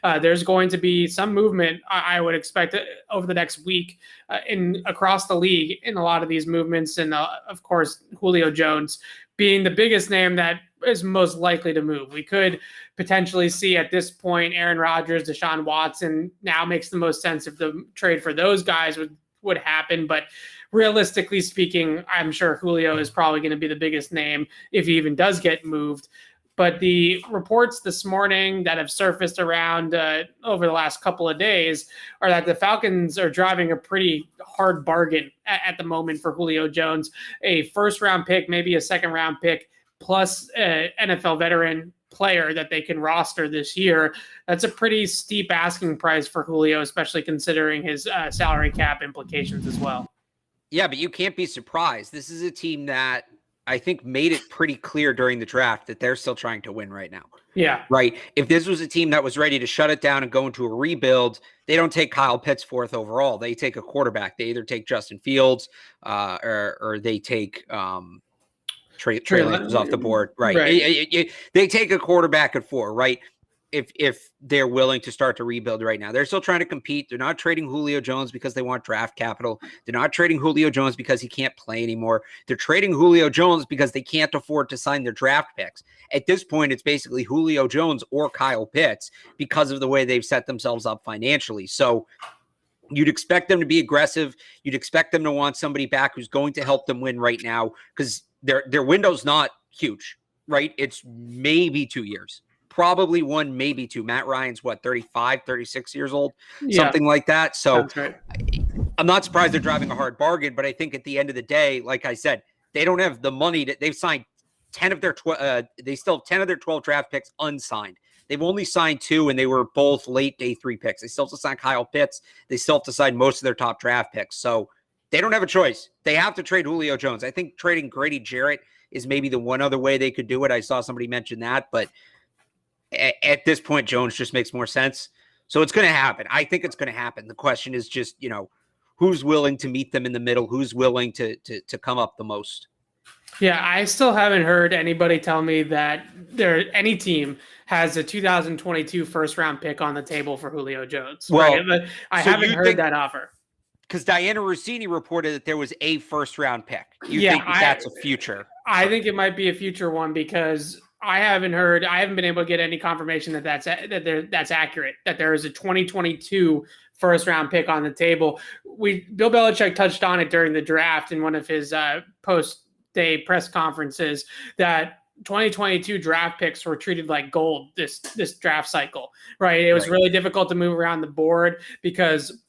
There's going to be some movement, I would expect, over the next week across the league in a lot of these movements. And of course, Julio Jones being the biggest name that is most likely to move. We could potentially see at this point Aaron Rodgers, Deshaun Watson. Now makes the most sense if the trade for those guys would happen. But realistically speaking, I'm sure Julio is probably going to be the biggest name if he even does get moved. But the reports this morning that have surfaced around over the last couple of days are that the Falcons are driving a pretty hard bargain at the moment for Julio Jones, a first-round pick, maybe a second-round pick, plus an NFL veteran player that they can roster this year. That's a pretty steep asking price for Julio, especially considering his salary cap implications as well. Yeah, but you can't be surprised. This is a team that I think made it pretty clear during the draft that they're still trying to win right now. Yeah. Right. If this was a team that was ready to shut it down and go into a rebuild, they don't take Kyle Pitts fourth overall. They take a quarterback. They either take Justin Fields or they take Trey Lance off the board. Right. They take a quarterback at 4, right? If they're willing to start to rebuild right now. They're still trying to compete. They're not trading Julio Jones because they want draft capital. They're not trading Julio Jones because he can't play anymore. They're trading Julio Jones because they can't afford to sign their draft picks. At this point, it's basically Julio Jones or Kyle Pitts because of the way they've set themselves up financially. So you'd expect them to be aggressive. You'd expect them to want somebody back who's going to help them win right now because their window's not huge, right? It's maybe 2 years. Probably 1, maybe 2. Matt Ryan's 35, 36 years old, something like that. So right. I'm not surprised they're driving a hard bargain, but I think at the end of the day, like I said, they don't have the money they've signed 10 of their they still have 10 of their 12 draft picks unsigned. They've only signed 2, and they were both late day 3 picks. They still have to sign Kyle Pitts. They still have to sign most of their top draft picks. So they don't have a choice. They have to trade Julio Jones. I think trading Grady Jarrett is maybe the one other way they could do it. I saw somebody mention that, but at this point, Jones just makes more sense. So it's going to happen. I think it's going to happen. The question is just, who's willing to meet them in the middle? Who's willing to come up the most? Yeah, I still haven't heard anybody tell me that any team has a 2022 first-round pick on the table for Julio Jones. Well, right? I haven't heard that offer. Because Diana Rossini reported that there was a first-round pick. You think that's a future? I think it might be a future one because I haven't been able to get any confirmation that that's accurate, that there is a 2022 first round pick on the table. Bill Belichick touched on it during the draft in one of his post day press conferences that 2022 draft picks were treated like gold this draft cycle, right? It was really difficult to move around the board because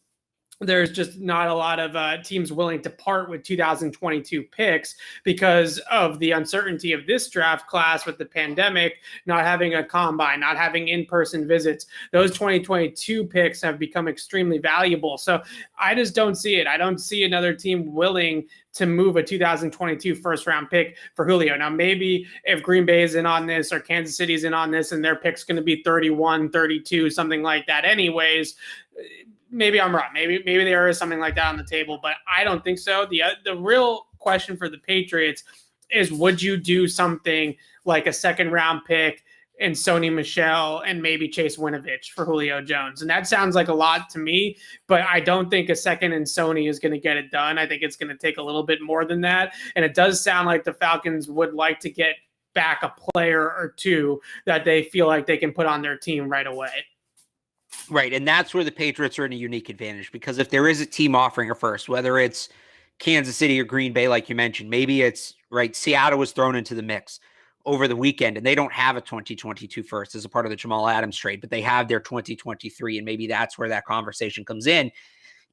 there's just not a lot of teams willing to part with 2022 picks because of the uncertainty of this draft class with the pandemic, not having a combine, not having in-person visits. Those 2022 picks have become extremely valuable. So I just don't see it. I don't see another team willing to move a 2022 first round pick for Julio. Now, maybe if Green Bay is in on this or Kansas City is in on this and their pick's going to be 31, 32, something like that anyways, maybe I'm wrong. Maybe there is something like that on the table, but I don't think so. The real question for the Patriots is, would you do something like a second round pick and Sony Michel and maybe Chase Winovich for Julio Jones? And that sounds like a lot to me, but I don't think a second and Sony is going to get it done. I think it's going to take a little bit more than that. And it does sound like the Falcons would like to get back a player or two that they feel like they can put on their team right away. Right, and that's where the Patriots are in a unique advantage because if there is a team offering a first, whether it's Kansas City or Green Bay, like you mentioned, maybe it's, Seattle was thrown into the mix over the weekend, and they don't have a 2022 first as a part of the Jamal Adams trade, but they have their 2023, and maybe that's where that conversation comes in.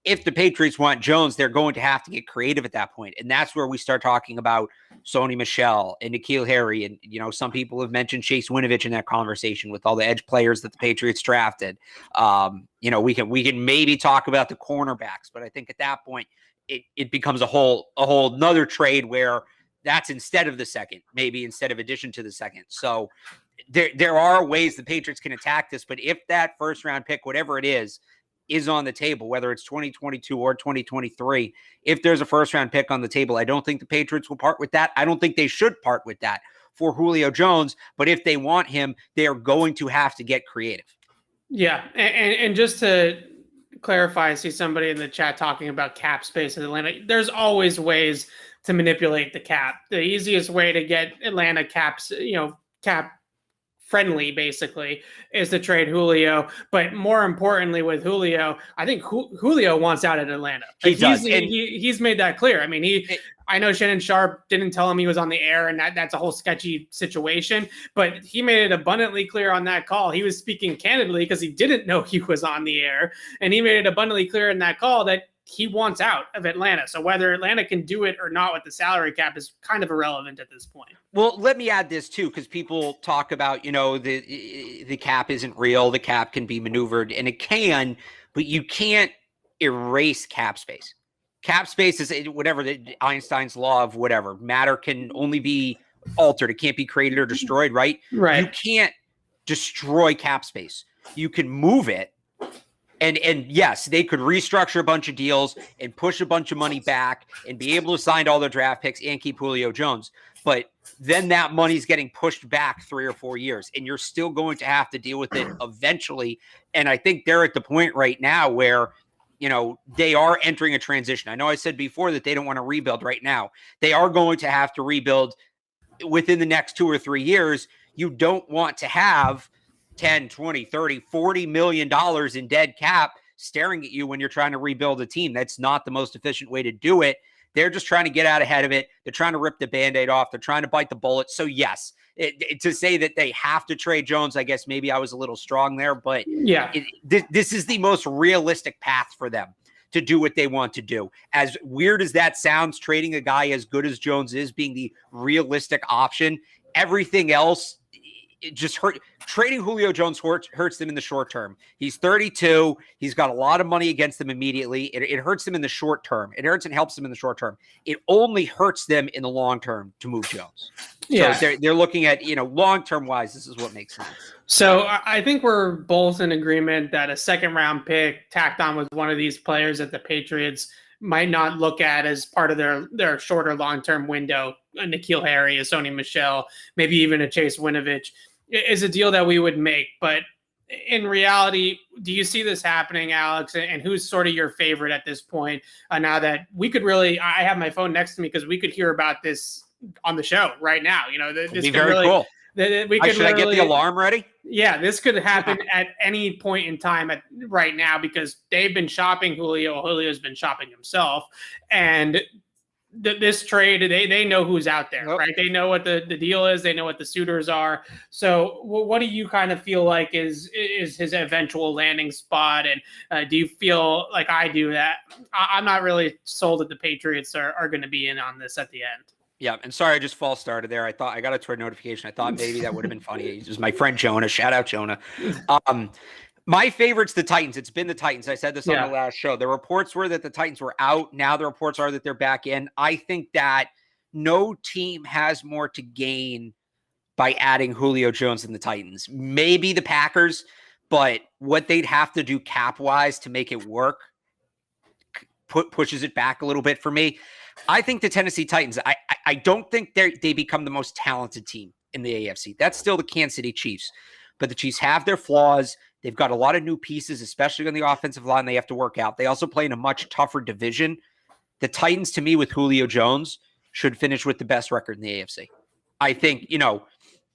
If the Patriots want Jones, they're going to have to get creative at that point. And that's where we start talking about Sony Michel and N'Keal Harry. And, some people have mentioned Chase Winovich in that conversation with all the edge players that the Patriots drafted. We can maybe talk about the cornerbacks, but I think at that point, it becomes a whole nother trade where that's instead of the second, maybe instead of addition to the second. So there are ways the Patriots can attack this, but if that first round pick, whatever it is on the table, whether it's 2022 or 2023, if there's a first round pick on the table, I don't think the Patriots will part with that. I don't think they should part with that for Julio Jones, but if they want him, they're going to have to get creative. Yeah, and just to clarify, I see somebody in the chat talking about cap space in Atlanta. There's always ways to manipulate the cap. The easiest way to get Atlanta caps, cap friendly basically, is to trade Julio. But more importantly, with Julio, I think Julio wants out of Atlanta. He does. He's made that clear. I mean, I know Shannon Sharp didn't tell him he was on the air, and that's a whole sketchy situation. But he made it abundantly clear on that call. He was speaking candidly because he didn't know he was on the air, and he made it abundantly clear in that call that he wants out of Atlanta. So whether Atlanta can do it or not with the salary cap is kind of irrelevant at this point. Well, let me add this too, because people talk about, the cap isn't real. The cap can be maneuvered, and it can, but you can't erase cap space. Cap space is whatever Einstein's law of whatever. Matter can only be altered. It can't be created or destroyed, right? Right. You can't destroy cap space. You can move it. And yes, they could restructure a bunch of deals and push a bunch of money back and be able to sign all their draft picks and keep Julio Jones. But then that money's getting pushed back 3 or 4 years, and you're still going to have to deal with it eventually. And I think they're at the point right now where, they are entering a transition. I know I said before that they don't want to rebuild right now. They are going to have to rebuild within the next 2 or 3 years. You don't want to have 10, 20, 30, $40 million in dead cap staring at you when you're trying to rebuild a team. That's not the most efficient way to do it. They're just trying to get out ahead of it. They're trying to rip the Band-Aid off. They're trying to bite the bullet. So yes, to say that they have to trade Jones, I guess maybe I was a little strong there, but yeah, this is the most realistic path for them to do what they want to do. As weird as that sounds, trading a guy as good as Jones is being the realistic option, everything else, it just hurt. Trading Julio Jones hurts them in the short term. He's 32. He's got a lot of money against them immediately. It hurts them in the short term. It hurts and helps them in the short term. It only hurts them in the long term to move Jones. Yeah. So they're looking at, long term wise, this is what makes sense. So I think we're both in agreement that a second round pick tacked on with one of these players that the Patriots might not look at as part of their shorter long-term window, a N'Keal Harry, a Sony Michel, maybe even a Chase Winovich, is a deal that we would make. But in reality, do you see this happening, Alex? And who's sort of your favorite at this point? Now that we could really, I have my phone next to me because we could hear about this on the show right now. This would be could very really, cool. Should I get the alarm ready? Yeah, this could happen at any point in time right now because they've been shopping Julio. Julio's been shopping himself. And this trade, they know who's out there, right? They know what the deal is. They know what the suitors are. So what do you kind of feel like is his eventual landing spot? And do you feel like I do that I'm not really sold that the Patriots are going to be in on this at the end? Yeah, and sorry, I just false started there. I thought I got a Twitter notification. I thought maybe that would have been funny. It was my friend Jonah. Shout out Jonah. My favorite's the Titans. It's been the Titans. I said this on the last show. The reports were that the Titans were out. Now the reports are that they're back in. I think that no team has more to gain by adding Julio Jones than the Titans. Maybe the Packers, but what they'd have to do cap-wise to make it work pushes it back a little bit for me. I think the Tennessee Titans, I don't think they become the most talented team in the AFC. That's still the Kansas City Chiefs. But the Chiefs have their flaws. They've got a lot of new pieces, especially on the offensive line they have to work out. They also play in a much tougher division. The Titans, to me, with Julio Jones, should finish with the best record in the AFC. I think,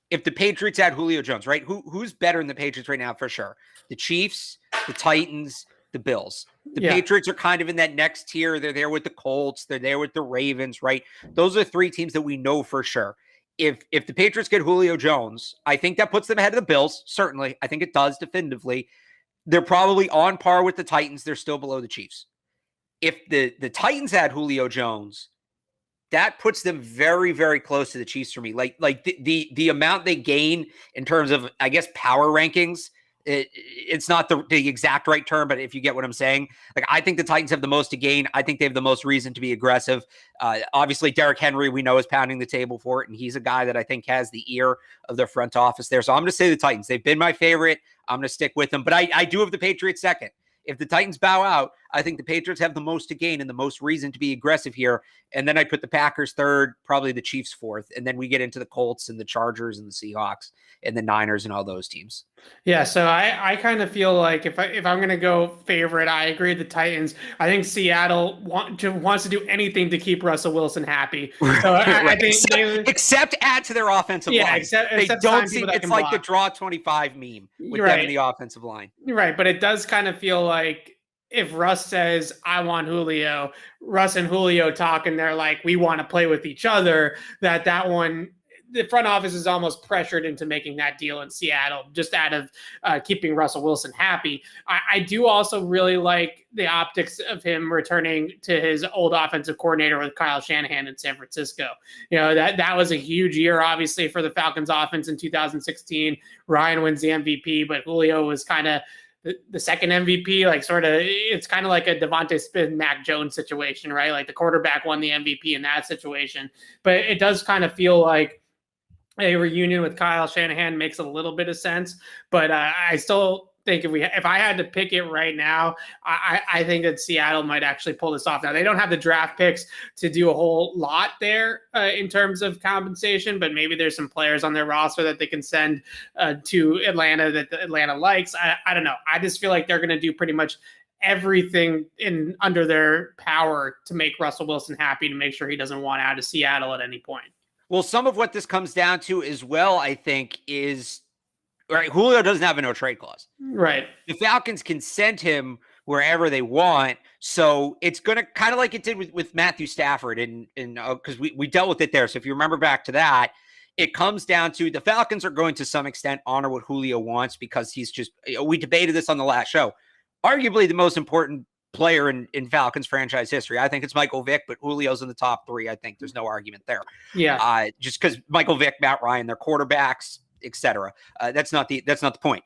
if the Patriots had Julio Jones, right? Who's better than the Patriots right now for sure? The Chiefs, the Titans, the Bills. The Patriots are kind of in that next tier. They're there with the Colts. They're there with the Ravens, right? Those are 3 teams that we know for sure. If the Patriots get Julio Jones, I think that puts them ahead of the Bills. Certainly. I think it does definitively. They're probably on par with the Titans. They're still below the Chiefs. If the Titans had Julio Jones, that puts them very, very close to the Chiefs for me. Like the amount they gain in terms of, I guess, power rankings, it's not the exact right term, but if you get what I'm saying, like I think the Titans have the most to gain. I think they have the most reason to be aggressive. Obviously, Derrick Henry, we know, is pounding the table for it, and he's a guy that I think has the ear of their front office there. So I'm going to say the Titans. They've been my favorite. I'm going to stick with them, but I do have the Patriots second. If the Titans bow out, I think the Patriots have the most to gain and the most reason to be aggressive here. And then I put the Packers third, probably the Chiefs fourth. And then we get into the Colts and the Chargers and the Seahawks and the Niners and all those teams. Yeah, so I kind of feel like if I'm gonna go favorite, I agree with the Titans. I think Seattle wants to do anything to keep Russell Wilson happy. So I think except add to their offensive line. Except they don't seem. It's like the draw 25 meme with them in the offensive line. Right, but it does kind of feel like if Russ says, I want Julio, Russ and Julio talk and they're like, we want to play with each other, that one, the front office is almost pressured into making that deal in Seattle, just out of keeping Russell Wilson happy. I do also really like the optics of him returning to his old offensive coordinator with Kyle Shanahan in San Francisco. You know, that was a huge year, obviously, for the Falcons offense in 2016. Ryan wins the MVP, but Julio was kind of the second MVP, like sort of, it's kind of like a Devontae Smith, Mac Jones situation, right? Like the quarterback won the MVP in that situation, but it does kind of feel like a reunion with Kyle Shanahan makes a little bit of sense. But I still think if I had to pick it right now, I think that Seattle might actually pull this off. Now, they don't have the draft picks to do a whole lot there in terms of compensation, but maybe there's some players on their roster that they can send to Atlanta that Atlanta likes. I don't know. I just feel like they're going to do pretty much everything under their power to make Russell Wilson happy, to make sure he doesn't want out of Seattle at any point. Well, some of what this comes down to as well, I think, is right. Julio doesn't have a no trade clause. Right. The Falcons can send him wherever they want. So it's going to kind of like it did with Matthew Stafford and because we dealt with it there. So if you remember back to that, it comes down to the Falcons are going to some extent honor what Julio wants because he's just, we debated this on the last show, arguably the most important player in Falcons franchise history. I think it's Michael Vick, but Julio's in the top three. I think there's no argument there. Yeah. Just because Michael Vick, Matt Ryan, they're quarterbacks, etc. That's not the point.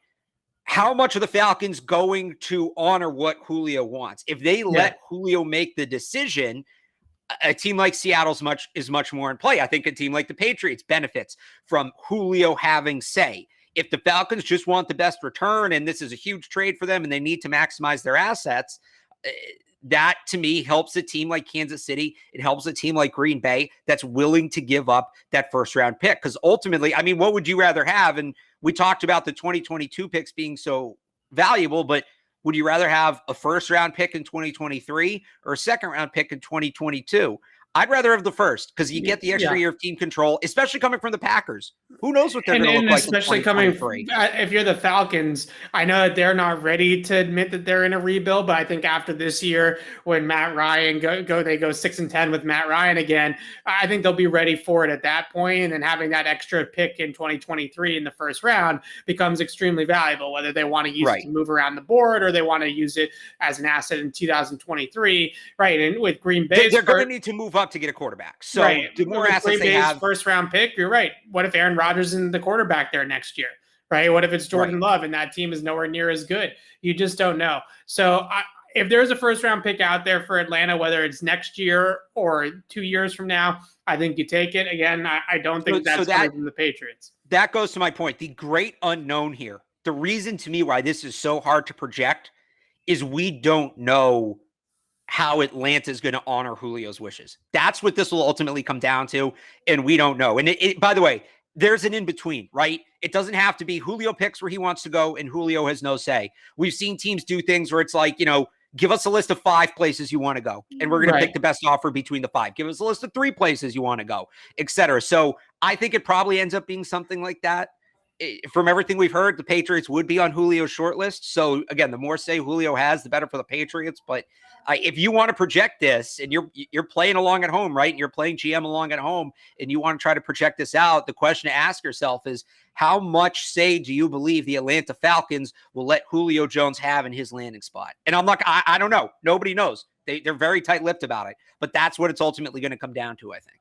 How much are the Falcons going to honor what Julio wants? If they let Julio make the decision, a team like Seattle's is much more in play. I think a team like the Patriots benefits from Julio having say. If the Falcons just want the best return and this is a huge trade for them and they need to maximize their assets, that to me helps a team like Kansas City. It helps a team like Green Bay that's willing to give up that first round pick. Because ultimately, I mean, what would you rather have? And we talked about the 2022 picks being so valuable, but would you rather have a first round pick in 2023 or a second round pick in 2022? I'd rather have the first because you get the extra year of team control, especially coming from the Packers. Who knows what they're going to look like? Especially coming from, if you're the Falcons, I know that they're not ready to admit that they're in a rebuild, but I think after this year, when Matt Ryan they go 6-10 with Matt Ryan again, I think they'll be ready for it at that point. And having that extra pick in 2023 in the first round becomes extremely valuable, whether they want to use it to move around the board or they want to use it as an asset in 2023. Right. And with Green Bay, they're going to need to move up to get a quarterback. So the more assets they have, first round pick, you're right. What if Aaron Rodgers is the quarterback there next year? Right? What if it's Jordan Love and that team is nowhere near as good? You just don't know. So if there's a first round pick out there for Atlanta, whether it's next year or 2 years from now, I think you take it. Again, I don't think that's coming from the Patriots. That goes to my point. The great unknown here, the reason to me why this is so hard to project is we don't know how Atlanta is going to honor Julio's wishes. That's what this will ultimately come down to, and we don't know. And by the way, there's an in-between, right? It doesn't have to be Julio picks where he wants to go and Julio has no say. We've seen teams do things where it's like, give us a list of 5 places you want to go, and we're going to pick the best offer between the 5. Give us a list of 3 places you want to go, etc. So I think it probably ends up being something like that. From everything we've heard, the Patriots would be on Julio's short list. So again, the more say Julio has, the better for the Patriots. But if you want to project this and you're playing along at home, right? And you're playing GM along at home and you want to try to project this out, the question to ask yourself is how much say do you believe the Atlanta Falcons will let Julio Jones have in his landing spot? And I don't know. Nobody knows. They're very tight-lipped about it, but that's what it's ultimately going to come down to, I think.